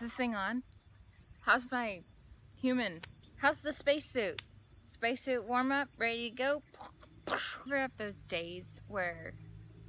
This thing on? How's my human? How's the spacesuit? Spacesuit warm up, ready to go? Ever have those days where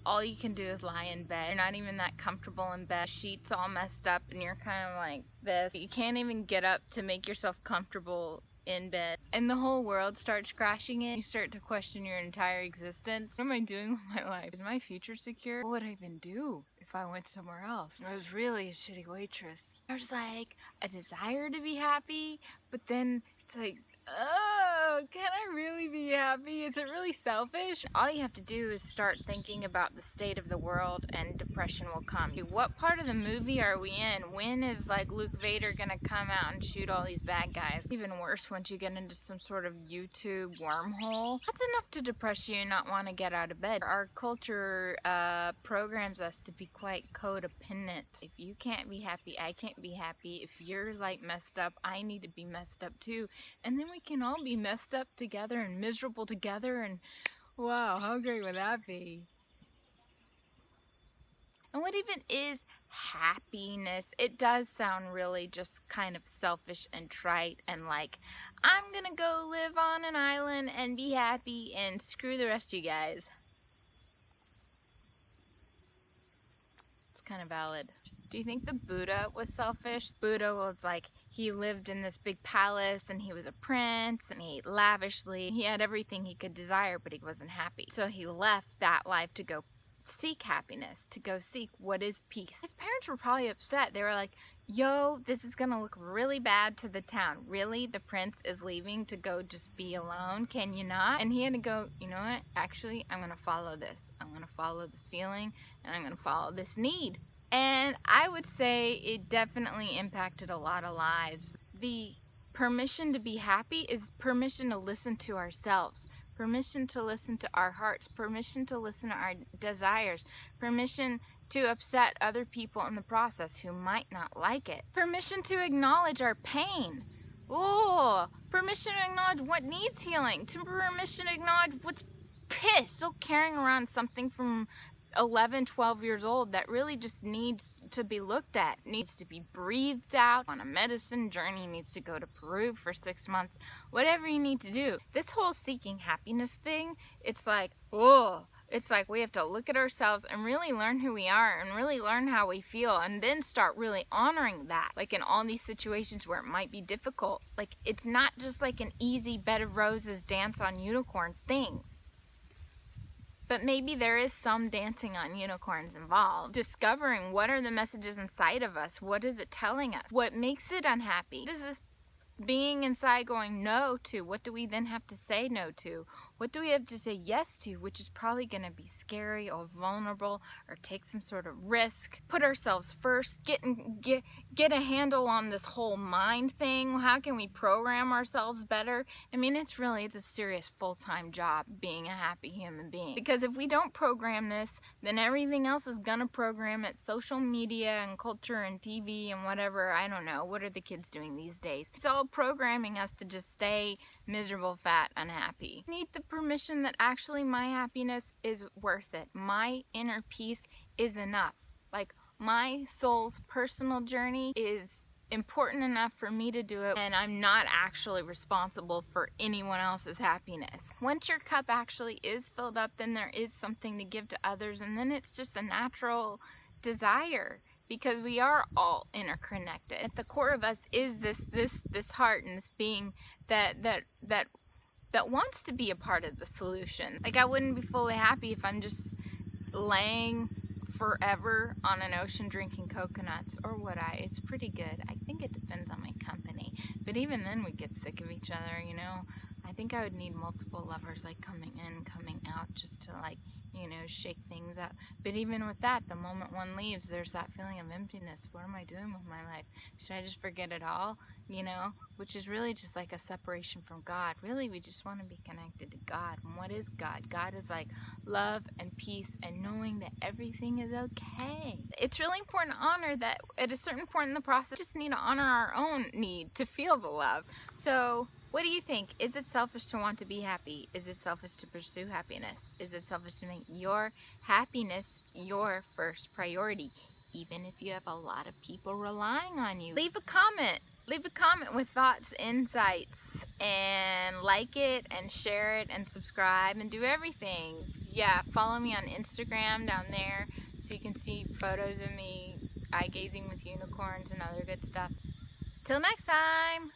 all you can do is lie in bed? You're not even that comfortable in bed. Sheets all messed up and you're kind of like this. You can't even get up to make yourself comfortable in bed. And the whole world starts crashing in. You start to question your entire existence. What am I doing with my life? Is my future secure? What would I even do if I went somewhere else? I was really a shitty waitress. There's like a desire to be happy, but then it's like, oh, can I really be happy? Is it really selfish? All you have to do is start thinking about the state of the world and depression will come. What part of the movie are we in? When is like Luke Vader gonna come out and shoot all these bad guys? Even worse once you get into some sort of YouTube wormhole. That's enough to depress you and not want to get out of bed. Our culture programs us to be quite codependent. If you can't be happy, I can't be happy. If you're like messed up, I need to be messed up too. And then we can all be messed up together and miserable together, and wow, how great would that be? And what even is happiness? It does sound really just kind of selfish and trite and like, I'm gonna go live on an island and be happy and screw the rest of you guys. It's kind of valid. Do you think the Buddha was selfish? Buddha was like, he lived in this big palace and he was a prince and he ate lavishly. He had everything he could desire, but he wasn't happy. So he left that life to go seek happiness, to go seek what is peace. His parents were probably upset. They were like, yo, this is gonna look really bad to the town. Really? The prince is leaving to go just be alone? Can you not? And he had to go, you know what? Actually, I'm gonna follow this. I'm gonna follow this feeling and I'm gonna follow this need. And I would say it definitely impacted a lot of lives. The permission to be happy is permission to listen to ourselves, permission to listen to our hearts, permission to listen to our desires, permission to upset other people in the process who might not like it, permission to acknowledge our pain. Oh, permission to acknowledge what needs healing, to permission to acknowledge what's pissed, still carrying around something from 11, 12 years old that really just needs to be looked at, needs to be breathed out on a medicine journey, needs to go to Peru for 6 months, whatever you need to do. This whole seeking happiness thing, it's like, oh, it's like we have to look at ourselves and really learn who we are and really learn how we feel and then start really honoring that. Like in all these situations where it might be difficult, like it's not just like an easy bed of roses dance on unicorn thing. But maybe there is some dancing on unicorns involved. Discovering what are the messages inside of us? What is it telling us? What makes it unhappy? What is this being inside going no to? What do we then have to say no to? What do we have to say yes to, which is probably going to be scary or vulnerable or take some sort of risk? Put ourselves first, get a handle on this whole mind thing. How can we program ourselves better? I mean, it's a serious full-time job being a happy human being. Because if we don't program this, then everything else is going to program it. Social media and culture and TV and whatever, I don't know. What are the kids doing these days? It's all programming us to just stay miserable, fat, unhappy. I need the permission that actually my happiness is worth it. My inner peace is enough. Like my soul's personal journey is important enough for me to do it, and I'm not actually responsible for anyone else's happiness. Once your cup actually is filled up, then there is something to give to others, and then it's just a natural desire. Because we are all interconnected. At the core of us is this heart and this being that wants to be a part of the solution. Like I wouldn't be fully happy if I'm just laying forever on an ocean drinking coconuts, or would I? It's pretty good. I think it depends on my company. But even then we get sick of each other, you know. I think I would need multiple lovers, like coming in, coming out, just to like, you know, shake things up. But even with that, the moment one leaves, there's that feeling of emptiness. What am I doing with my life? Should I just forget it all? You know, which is really just like a separation from God. Really, we just want to be connected to God. And what is God? God is like love and peace and knowing that everything is okay. It's really important to honor that at a certain point in the process, we just need to honor our own need to feel the love. So what do you think? Is it selfish to want to be happy? Is it selfish to pursue happiness? Is it selfish to make your happiness your first priority? even if you have a lot of people relying on you. Leave a comment. Leave a comment with thoughts, insights, and like it and share it and subscribe and do everything. Yeah, follow me on Instagram down there so you can see photos of me eye gazing with unicorns and other good stuff. Till next time!